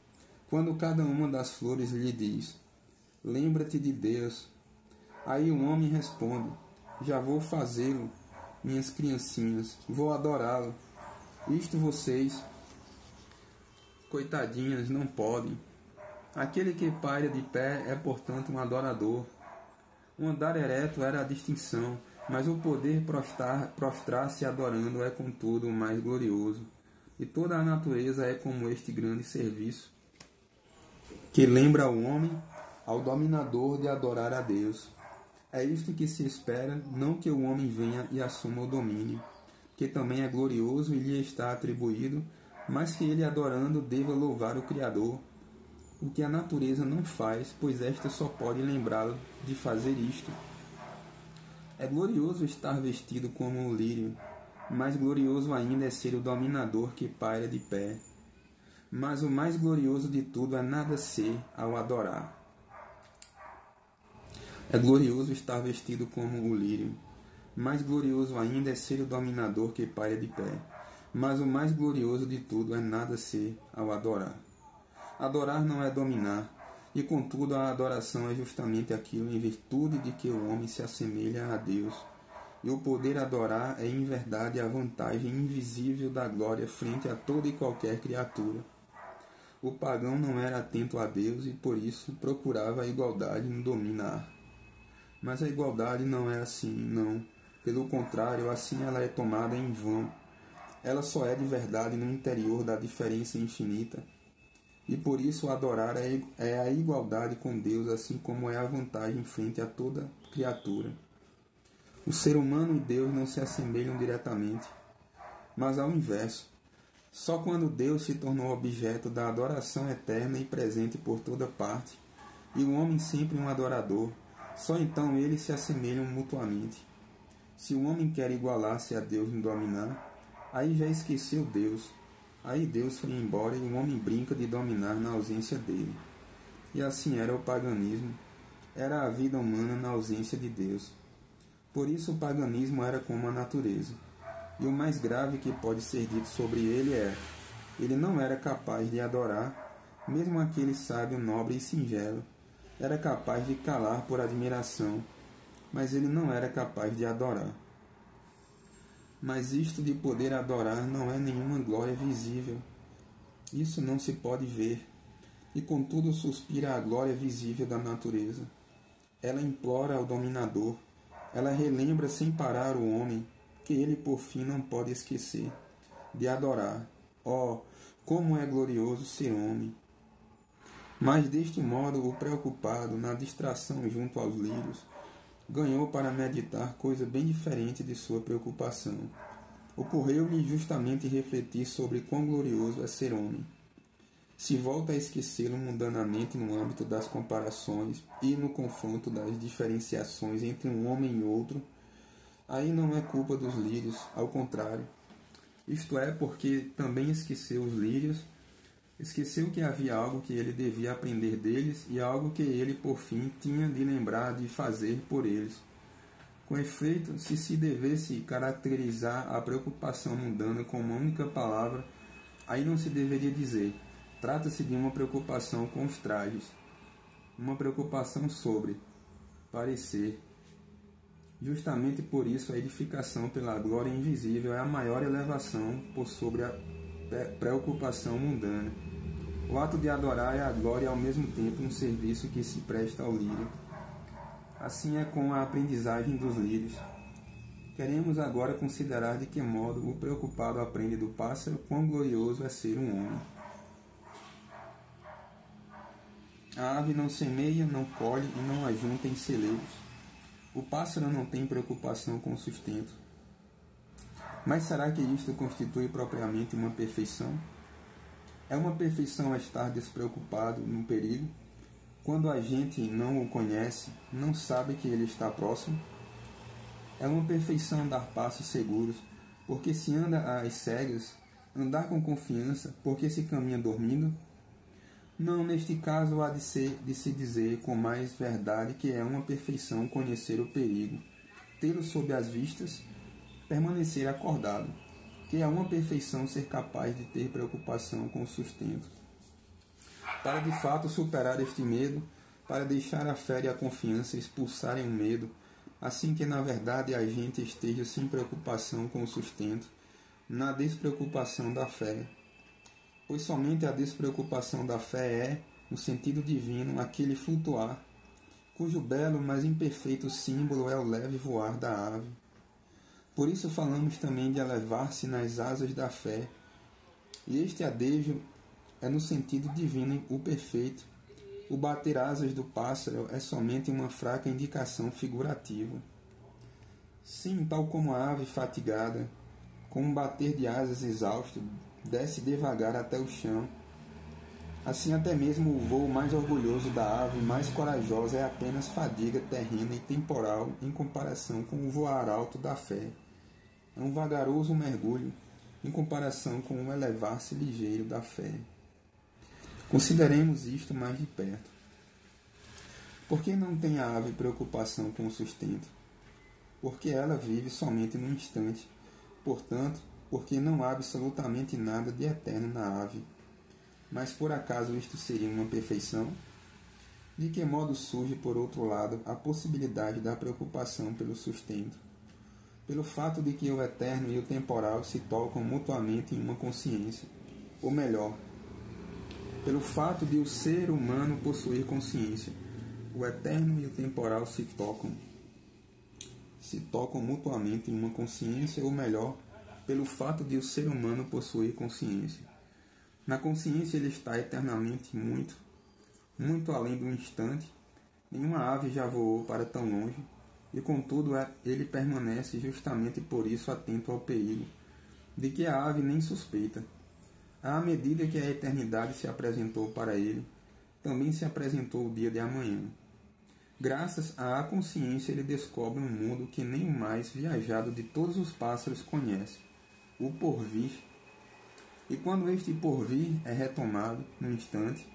quando cada uma das flores lhe diz: lembra-te de Deus. Aí o homem responde: já vou fazê-lo, minhas criancinhas, vou adorá-lo. Isto vocês, coitadinhas, não podem. Aquele que paira de pé é, portanto, um adorador. O andar ereto era a distinção, mas o poder prostrar-se adorando é, contudo, o mais glorioso. e toda a natureza é como este grande serviço, que lembra ao homem, ao dominador, de adorar a Deus. É isto que se espera, não que o homem venha e assuma o domínio, que também é glorioso e lhe está atribuído, mas que ele, adorando, deva louvar o Criador, o que a natureza não faz, pois esta só pode lembrá-lo de fazer isto. É glorioso estar vestido como o lírio, mais glorioso ainda é ser o dominador que paira de pé. Mas o mais glorioso de tudo é nada ser ao adorar. É glorioso estar vestido como o lírio, mais glorioso ainda é ser o dominador que paira de pé. Mas o mais glorioso de tudo é nada ser ao adorar. Adorar não é dominar, e contudo a adoração é justamente aquilo em virtude de que o homem se assemelha a Deus. E o poder adorar é em verdade a vantagem invisível da glória frente a toda e qualquer criatura. O pagão não era atento a Deus e por isso procurava a igualdade no dominar. Mas a igualdade não é assim, não. Pelo contrário, assim ela é tomada em vão. Ela só é de verdade no interior da diferença infinita. E por isso adorar é a igualdade com Deus, assim como é a vantagem frente a toda criatura. O ser humano e Deus não se assemelham diretamente, mas ao inverso. Só quando Deus se tornou objeto da adoração eterna e presente por toda parte, e o homem sempre um adorador, só então eles se assemelham mutuamente. Se o homem quer igualar-se a Deus no dominar, aí já esqueceu Deus. Aí Deus foi embora e o homem brinca de dominar na ausência dele. E assim era o paganismo. Era a vida humana na ausência de Deus. Por isso o paganismo era como a natureza. E o mais grave que pode ser dito sobre ele é: ele não era capaz de adorar, mesmo aquele sábio, nobre e singelo. Era capaz de calar por admiração, mas ele não era capaz de adorar. Mas isto de poder adorar não é nenhuma glória visível. Isso não se pode ver, e contudo suspira a glória visível da natureza. Ela implora ao dominador, ela relembra sem parar o homem, que ele por fim não pode esquecer, de adorar. Oh, como é glorioso ser homem! Mas deste modo o preocupado, na distração junto aos lírios, ganhou para meditar coisa bem diferente de sua preocupação. Ocorreu-lhe justamente refletir sobre quão glorioso é ser homem. Se volta a esquecê-lo mundanamente no âmbito das comparações e no confronto das diferenciações entre um homem e outro, aí não é culpa dos lírios, ao contrário. Isto é, porque também esqueceu os lírios, esqueceu que havia algo que ele devia aprender deles e algo que ele, por fim, tinha de lembrar de fazer por eles. Com efeito, se devesse caracterizar a preocupação mundana com uma única palavra, aí não se deveria dizer: trata-se de uma preocupação com os trajes, uma preocupação sobre parecer. Justamente por isso a edificação pela glória invisível é a maior elevação por sobre a preocupação mundana. O ato de adorar é a glória e ao mesmo tempo um serviço que se presta ao lírio. Assim é com a aprendizagem dos lírios. Queremos agora considerar de que modo o preocupado aprende do pássaro quão glorioso é ser um homem. A ave não semeia, não colhe e não ajunta em celeiros. O pássaro não tem preocupação com o sustento. Mas será que isto constitui propriamente uma perfeição? É uma perfeição estar despreocupado no perigo, quando a gente não o conhece, não sabe que ele está próximo? É uma perfeição dar passos seguros, porque se anda às cegas, andar com confiança, porque se caminha dormindo? Não, neste caso há de se dizer com mais verdade que é uma perfeição conhecer o perigo, tê-lo sob as vistas, permanecer acordado, que é uma perfeição ser capaz de ter preocupação com o sustento. Para de fato superar este medo, para deixar a fé e a confiança expulsarem o medo, assim que na verdade a gente esteja sem preocupação com o sustento, na despreocupação da fé. Pois somente a despreocupação da fé é, no sentido divino, aquele flutuar, cujo belo, mas imperfeito símbolo é o leve voar da ave. Por isso falamos também de elevar-se nas asas da fé, E este adejo é no sentido divino o perfeito. O bater asas do pássaro é somente uma fraca indicação figurativa. Sim, tal como a ave fatigada, com um bater de asas exausto, desce devagar até o chão. Assim até mesmo o voo mais orgulhoso da ave mais corajosa é apenas fadiga terrena e temporal em comparação com o voar alto da fé. É um vagaroso mergulho em comparação com o elevar-se ligeiro da fé. Consideremos isto mais de perto. Por que não tem a ave preocupação com o sustento? Porque ela vive somente no instante. Portanto, porque não há absolutamente nada de eterno na ave. Mas por acaso isto seria uma perfeição? De que modo surge, por outro lado, a possibilidade da preocupação pelo sustento? Pelo fato de que o eterno e o temporal se tocam mutuamente em uma consciência. Ou melhor, pelo fato de o ser humano possuir consciência. O eterno e o temporal se tocam mutuamente em uma consciência, ou melhor, pelo fato de o ser humano possuir consciência. Na consciência ele está eternamente muito, muito além do instante. Nenhuma ave já voou para tão longe, e contudo ele permanece justamente por isso atento ao perigo, de que a ave nem suspeita. À medida que a eternidade se apresentou para ele, também se apresentou o dia de amanhã. Graças à consciência ele descobre um mundo que nem o mais viajado de todos os pássaros conhece, o porvir. E quando este porvir é retomado no instante,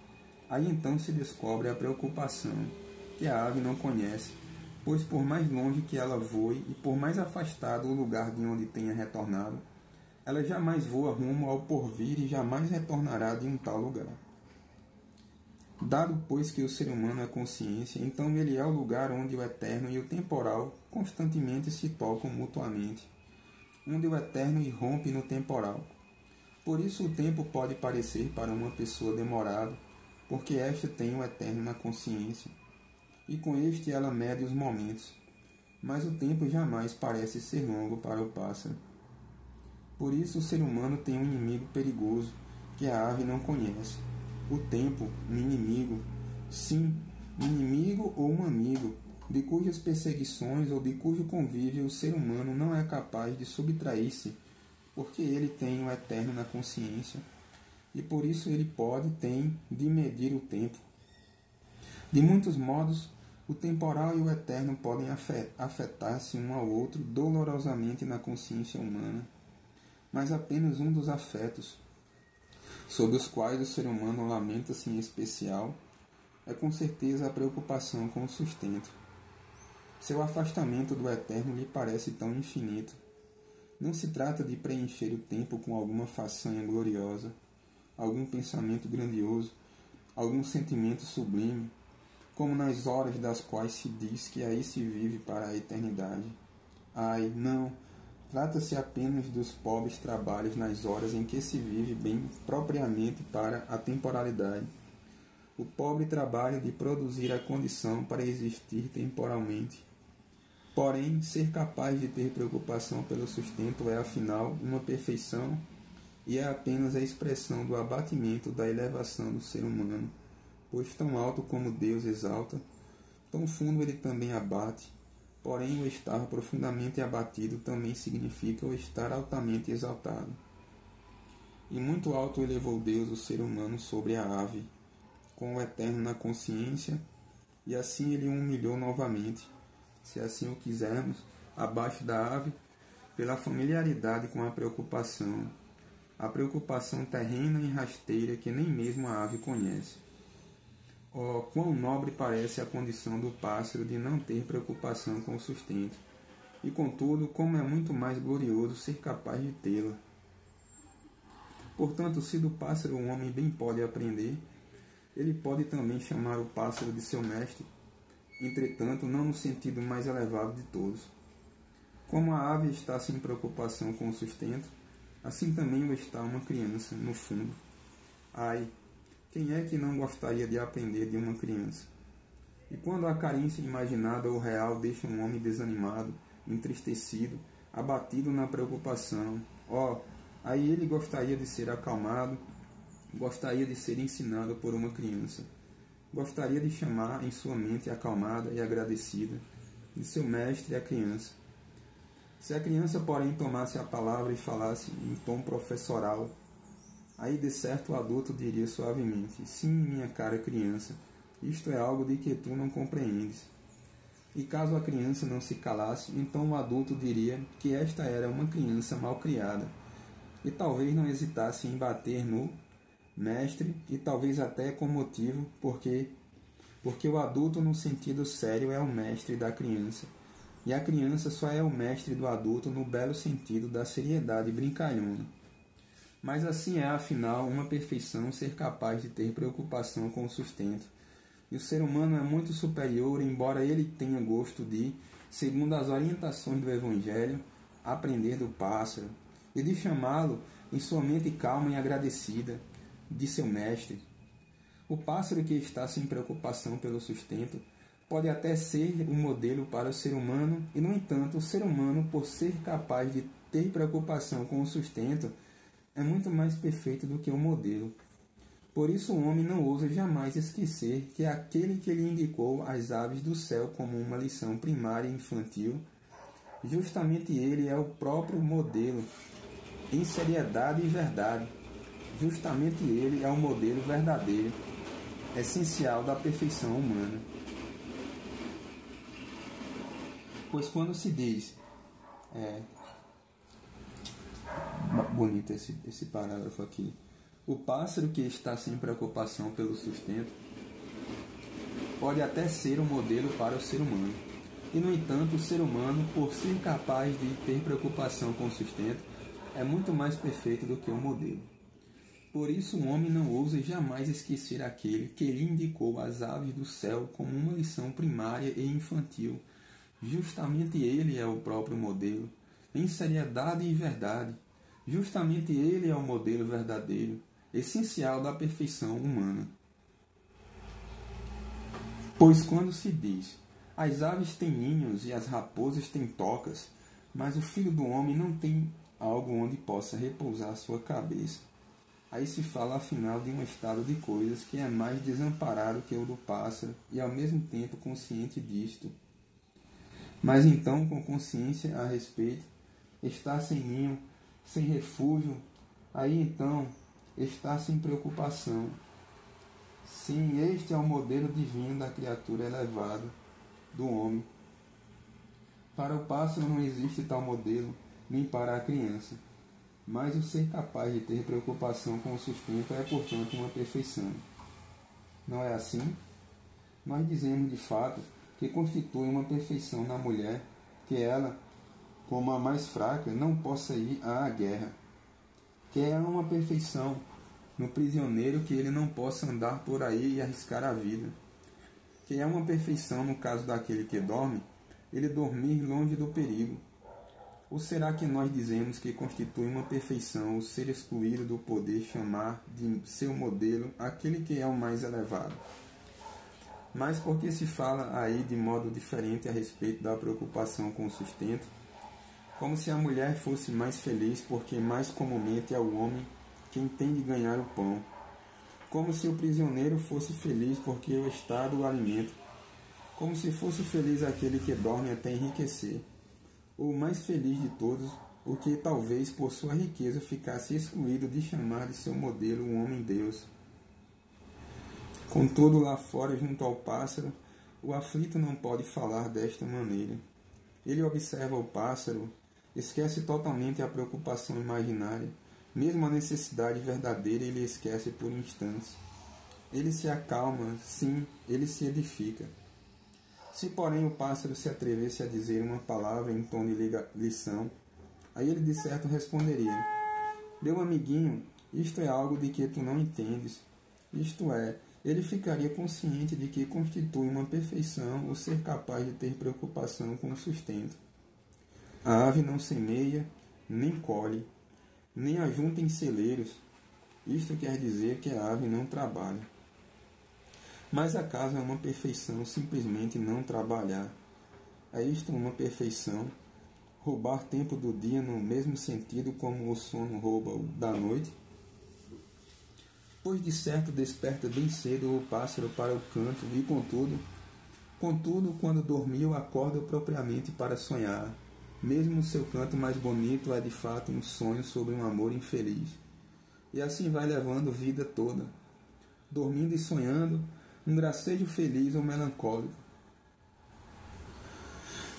aí então se descobre a preocupação que a ave não conhece, pois por mais longe que ela voe e por mais afastado o lugar de onde tenha retornado, ela jamais voa rumo ao porvir e jamais retornará de um tal lugar. Dado, pois, que o ser humano é consciência, então ele é o lugar onde o eterno e o temporal constantemente se tocam mutuamente, onde o eterno irrompe no temporal. Por isso o tempo pode parecer para uma pessoa demorado, porque esta tem o eterno na consciência, e com este ela mede os momentos, mas o tempo jamais parece ser longo para o pássaro. Por isso o ser humano tem um inimigo perigoso, que a ave não conhece. O tempo, um inimigo, sim, um inimigo ou um amigo, de cujas perseguições ou de cujo convívio o ser humano não é capaz de subtrair-se, porque ele tem o eterno na consciência, e por isso ele tem de medir o tempo. De muitos modos, o temporal e o eterno podem afetar-se um ao outro dolorosamente na consciência humana, mas apenas um dos afetos, sobre os quais o ser humano lamenta-se em especial, é com certeza a preocupação com o sustento. Seu afastamento do eterno lhe parece tão infinito. Não se trata de preencher o tempo com alguma façanha gloriosa, algum pensamento grandioso, algum sentimento sublime, como nas horas das quais se diz que aí se vive para a eternidade. Ai, não! Trata-se apenas dos pobres trabalhos nas horas em que se vive bem propriamente para a temporalidade. O pobre trabalho de produzir a condição para existir temporalmente. Porém, ser capaz de ter preocupação pelo sustento é, afinal, uma perfeição e é apenas a expressão do abatimento da elevação do ser humano, pois tão alto como Deus exalta, tão fundo ele também abate. Porém, o estar profundamente abatido também significa o estar altamente exaltado. E muito alto elevou Deus o ser humano sobre a ave, com o eterno na consciência, e assim ele o humilhou novamente, se assim o quisermos, abaixo da ave, pela familiaridade com a preocupação terrena e rasteira que nem mesmo a ave conhece. Oh, quão nobre parece a condição do pássaro de não ter preocupação com o sustento, e contudo, como é muito mais glorioso ser capaz de tê-la. Portanto, se do pássaro o homem bem pode aprender, ele pode também chamar o pássaro de seu mestre, entretanto, não no sentido mais elevado de todos. Como a ave está sem preocupação com o sustento, assim também o está uma criança, no fundo. Ai, quem é que não gostaria de aprender de uma criança? E quando a carência imaginada ou real deixa um homem desanimado, entristecido, abatido na preocupação, Aí ele gostaria de ser acalmado, gostaria de ser ensinado por uma criança, gostaria de chamar em sua mente acalmada e agradecida de seu mestre a criança. Se a criança, porém, tomasse a palavra e falasse em tom professoral, aí de certo o adulto diria suavemente: sim, minha cara criança, isto é algo de que tu não compreendes. E caso a criança não se calasse, então o adulto diria que esta era uma criança mal criada, e talvez não hesitasse em bater no mestre, e talvez até com motivo, porque o adulto no sentido sério é o mestre da criança, e a criança só é o mestre do adulto no belo sentido da seriedade brincalhona. Mas assim é, afinal, uma perfeição ser capaz de ter preocupação com o sustento. E o ser humano é muito superior, embora ele tenha gosto de, segundo as orientações do Evangelho, aprender do pássaro, e de chamá-lo em sua mente calma e agradecida de seu mestre. O pássaro que está sem preocupação pelo sustento pode até ser um modelo para o ser humano, e, no entanto, o ser humano, por ser capaz de ter preocupação com o sustento, é muito mais perfeito do que o modelo. Por isso o homem não ousa jamais esquecer que aquele que lhe indicou as aves do céu como uma lição primária e infantil, justamente ele é o próprio modelo, em seriedade e verdade. Justamente ele é o modelo verdadeiro, essencial da perfeição humana. Pois quando se diz... bonito esse parágrafo aqui. O pássaro que está sem preocupação pelo sustento pode até ser um modelo para o ser humano. E, no entanto, o ser humano, por ser capaz de ter preocupação com o sustento, é muito mais perfeito do que o modelo. Por isso o homem não ousa jamais esquecer aquele que lhe indicou as aves do céu como uma lição primária e infantil. Justamente ele é o próprio modelo, em seriedade e verdade. Justamente ele é o modelo verdadeiro, essencial da perfeição humana. Pois quando se diz, as aves têm ninhos e as raposas têm tocas, mas o filho do homem não tem algo onde possa repousar sua cabeça. Aí se fala afinal de um estado de coisas que é mais desamparado que o do pássaro e ao mesmo tempo consciente disto. Mas então, com consciência a respeito, está sem ninho, sem refúgio, aí então está sem preocupação. Sim, este é o modelo divino da criatura elevada, do homem. Para o pássaro não existe tal modelo, nem para a criança. Mas o ser capaz de ter preocupação com o sustento é, portanto, uma perfeição. Não é assim? Nós dizemos, de fato, que constitui uma perfeição na mulher que ela, como a mais fraca, não possa ir à guerra. Que é uma perfeição no prisioneiro que ele não possa andar por aí e arriscar a vida. Que é uma perfeição no caso daquele que dorme, ele dormir longe do perigo. Ou será que nós dizemos que constitui uma perfeição o ser excluído do poder chamar de seu modelo aquele que é o mais elevado? Mas por que se fala aí de modo diferente a respeito da preocupação com o sustento? Como se a mulher fosse mais feliz porque mais comumente é o homem quem tem de ganhar o pão. Como se o prisioneiro fosse feliz porque o Estado o alimenta. Como se fosse feliz aquele que dorme até enriquecer. Ou mais feliz de todos, o que talvez por sua riqueza ficasse excluído de chamar de seu modelo o homem-deus. Contudo, lá fora, junto ao pássaro, o aflito não pode falar desta maneira. Ele observa o pássaro, esquece totalmente a preocupação imaginária, mesmo a necessidade verdadeira ele esquece por instantes. Ele se acalma, sim, ele se edifica. Se, porém, o pássaro se atrevesse a dizer uma palavra em tom de lição, aí ele de certo responderia: meu amiguinho, isto é algo de que tu não entendes. Isto é, ele ficaria consciente de que constitui uma perfeição o ser capaz de ter preocupação com o sustento. A ave não semeia, nem colhe, nem ajunta em celeiros. Isto quer dizer que a ave não trabalha. Mas acaso é uma perfeição simplesmente não trabalhar? É isto uma perfeição? roubar tempo do dia no mesmo sentido como o sono rouba o da noite? Pois de certo desperta bem cedo o pássaro para o canto e contudo, quando dormiu, acorda propriamente para sonhar. Mesmo o seu canto mais bonito é de fato um sonho sobre um amor infeliz. E assim vai levando vida toda, dormindo e sonhando, um gracejo feliz ou melancólico.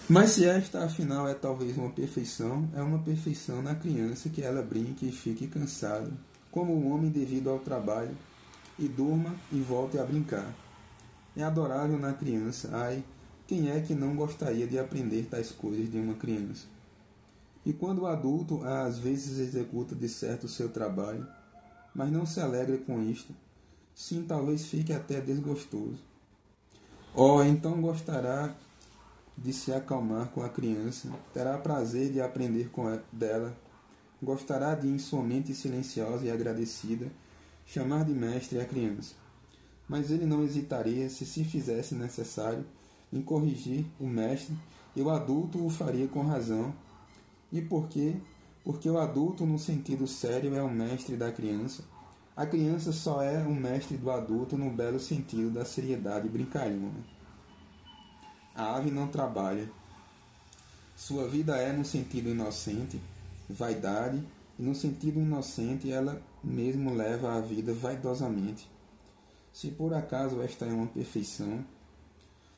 Mas se esta, afinal, é talvez uma perfeição, é uma perfeição na criança que ela brinque e fique cansada, como o homem devido ao trabalho, e durma e volte a brincar. É adorável na criança, ai, quem é que não gostaria de aprender tais coisas de uma criança? E quando o adulto às vezes executa de certo o seu trabalho, mas não se alegre com isto, sim, talvez fique até desgostoso. Então gostará de se acalmar com a criança, terá prazer de aprender dela, gostará de, em sua mente silenciosa e agradecida, chamar de mestre a criança. Mas ele não hesitaria, se fizesse necessário, em corrigir o mestre, e o adulto o faria com razão. E por quê? Porque o adulto, no sentido sério, é o mestre da criança. A criança só é o mestre do adulto no belo sentido da seriedade brincalhona. A ave não trabalha. Sua vida é no sentido inocente, vaidade, e no sentido inocente ela mesmo leva a vida vaidosamente. Se por acaso esta é uma perfeição,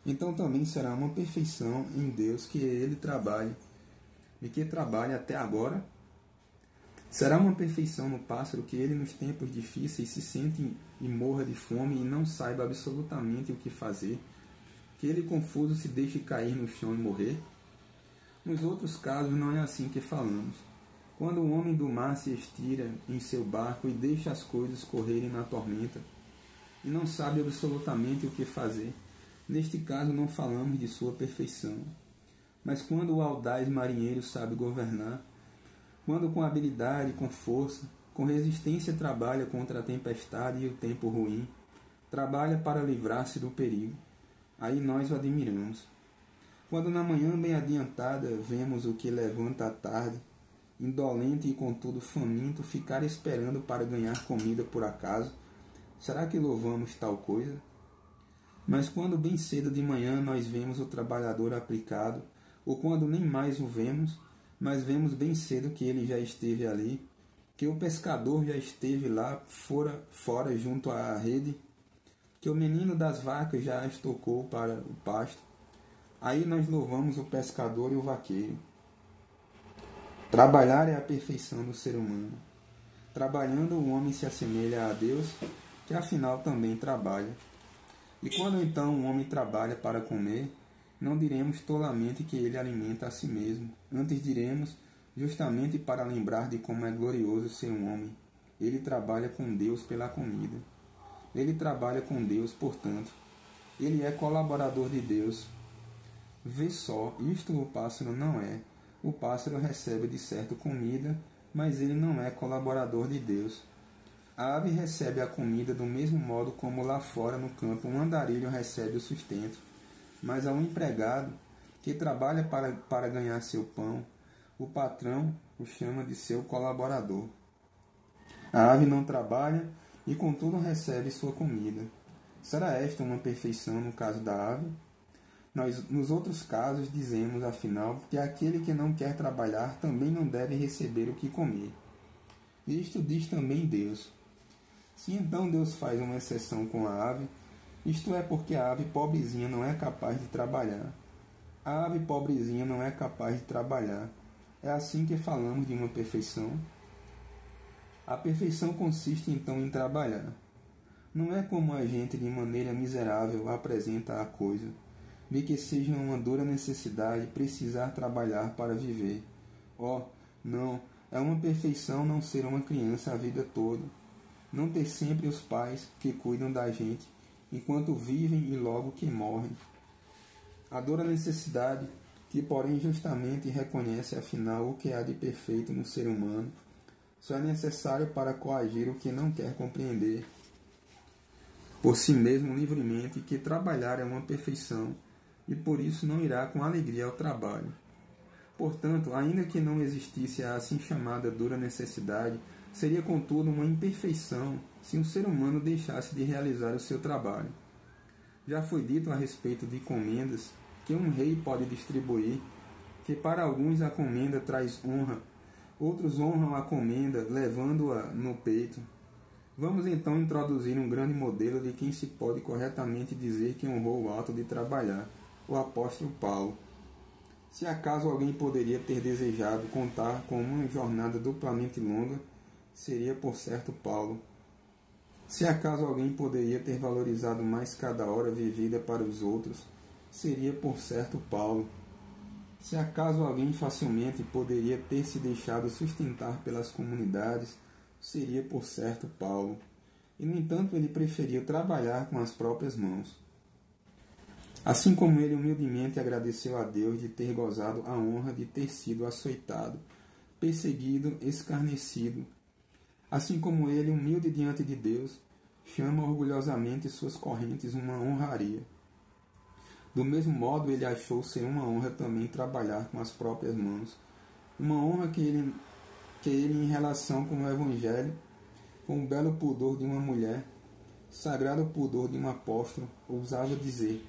então também será uma perfeição em Deus que ele trabalhe, e que trabalhe até agora. Será uma perfeição no pássaro que ele nos tempos difíceis se sente e morra de fome e não saiba absolutamente o que fazer, que ele confuso se deixe cair no chão e morrer? Nos outros casos não é assim que falamos. Quando o homem do mar se estira em seu barco e deixa as coisas correrem na tormenta, e não sabe absolutamente o que fazer, neste caso não falamos de sua perfeição. Mas quando o audaz marinheiro sabe governar, quando com habilidade, com força, com resistência trabalha contra a tempestade e o tempo ruim, trabalha para livrar-se do perigo, aí nós o admiramos. Quando na manhã bem adiantada vemos o que levanta à tarde, indolente e contudo faminto, ficar esperando para ganhar comida por acaso, será que louvamos tal coisa? Mas quando bem cedo de manhã nós vemos o trabalhador aplicado, ou quando nem mais o vemos, mas vemos bem cedo que ele já esteve ali, que o pescador já esteve lá fora junto à rede, que o menino das vacas já as tocou para o pasto, aí nós louvamos o pescador e o vaqueiro. Trabalhar é a perfeição do ser humano. Trabalhando, o homem se assemelha a Deus, que afinal também trabalha. E quando então o homem trabalha para comer, não diremos tolamente que ele alimenta a si mesmo. Antes diremos, justamente para lembrar de como é glorioso ser um homem. Ele trabalha com Deus pela comida. Ele trabalha com Deus, portanto. Ele é colaborador de Deus. Vê só, isto o pássaro não é. O pássaro recebe de certo comida, mas ele não é colaborador de Deus. A ave recebe a comida do mesmo modo como lá fora no campo um andarilho recebe o sustento. Mas ao empregado, que trabalha para ganhar seu pão, o patrão o chama de seu colaborador. A ave não trabalha e contudo recebe sua comida. Será esta uma perfeição no caso da ave? Nós, nos outros casos, dizemos, afinal, que aquele que não quer trabalhar também não deve receber o que comer. Isto diz também Deus. Se então Deus faz uma exceção com a ave, isto é porque a ave pobrezinha não é capaz de trabalhar. A ave pobrezinha não é capaz de trabalhar. É assim que falamos de uma perfeição? A perfeição consiste então em trabalhar. Não é como a gente de maneira miserável apresenta a coisa, de que seja uma dura necessidade precisar trabalhar para viver. Não, é uma perfeição não ser uma criança a vida toda, não ter sempre os pais que cuidam da gente, enquanto vivem e logo que morrem. A dura necessidade, que porém justamente reconhece afinal o que há de perfeito no ser humano, só é necessário para coagir o que não quer compreender por si mesmo livremente que trabalhar é uma perfeição, e por isso não irá com alegria ao trabalho. Portanto, ainda que não existisse a assim chamada dura necessidade, seria contudo uma imperfeição se um ser humano deixasse de realizar o seu trabalho. Já foi dito a respeito de comendas que um rei pode distribuir, que para alguns a comenda traz honra, outros honram a comenda levando-a no peito. Vamos então introduzir um grande modelo de quem se pode corretamente dizer que honrou o ato de trabalhar, o apóstolo Paulo. Se acaso alguém poderia ter desejado contar com uma jornada duplamente longa, seria por certo Paulo. Se acaso alguém poderia ter valorizado mais cada hora vivida para os outros, seria por certo Paulo. Se acaso alguém facilmente poderia ter se deixado sustentar pelas comunidades, seria por certo Paulo. E, no entanto, ele preferiu trabalhar com as próprias mãos. Assim como ele humildemente agradeceu a Deus de ter gozado a honra de ter sido açoitado, perseguido, escarnecido. Assim como ele, humilde diante de Deus, chama orgulhosamente suas correntes uma honraria. Do mesmo modo, ele achou ser uma honra também trabalhar com as próprias mãos. Uma honra que ele em relação com o Evangelho, com o belo pudor de uma mulher, sagrado pudor de um apóstolo, ousava dizer: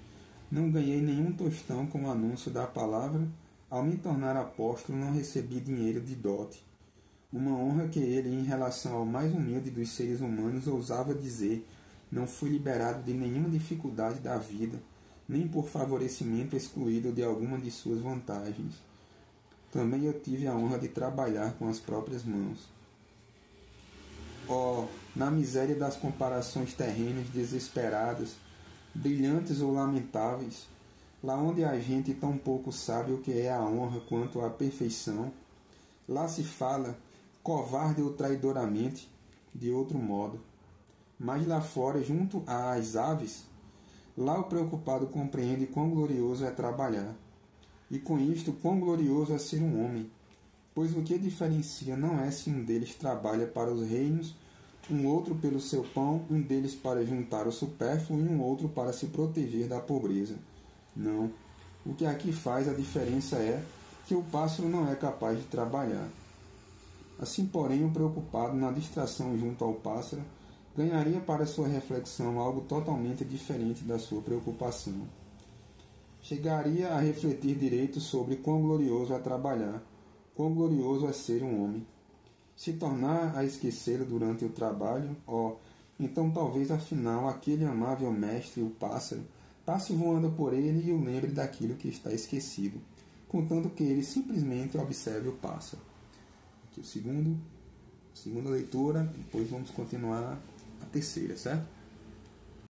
não ganhei nenhum tostão com o anúncio da palavra, ao me tornar apóstolo não recebi dinheiro de dote. Uma honra que ele, em relação ao mais humilde dos seres humanos, ousava dizer: não fui liberado de nenhuma dificuldade da vida, nem por favorecimento excluído de alguma de suas vantagens. Também eu tive a honra de trabalhar com as próprias mãos. Oh, na miséria das comparações terrenas desesperadas, brilhantes ou lamentáveis, lá onde a gente tão pouco sabe o que é a honra quanto a perfeição, lá se fala, covarde ou traidoramente, de outro modo. Mas lá fora, junto às aves, lá o preocupado compreende quão glorioso é trabalhar. E com isto, quão glorioso é ser um homem, pois o que diferencia não é se um deles trabalha para os reinos, um outro pelo seu pão, um deles para juntar o supérfluo e um outro para se proteger da pobreza. Não. O que aqui faz a diferença é que o pássaro não é capaz de trabalhar. Assim, porém, o preocupado na distração junto ao pássaro ganharia para sua reflexão algo totalmente diferente da sua preocupação. Chegaria a refletir direito sobre quão glorioso é trabalhar, quão glorioso é ser um homem. Se tornar a esquecê-lo durante o trabalho, então talvez afinal aquele amável mestre, o pássaro, passe voando por ele e o lembre daquilo que está esquecido, contanto que ele simplesmente observe o pássaro. Aqui o segunda leitura, depois vamos continuar a terceira, certo?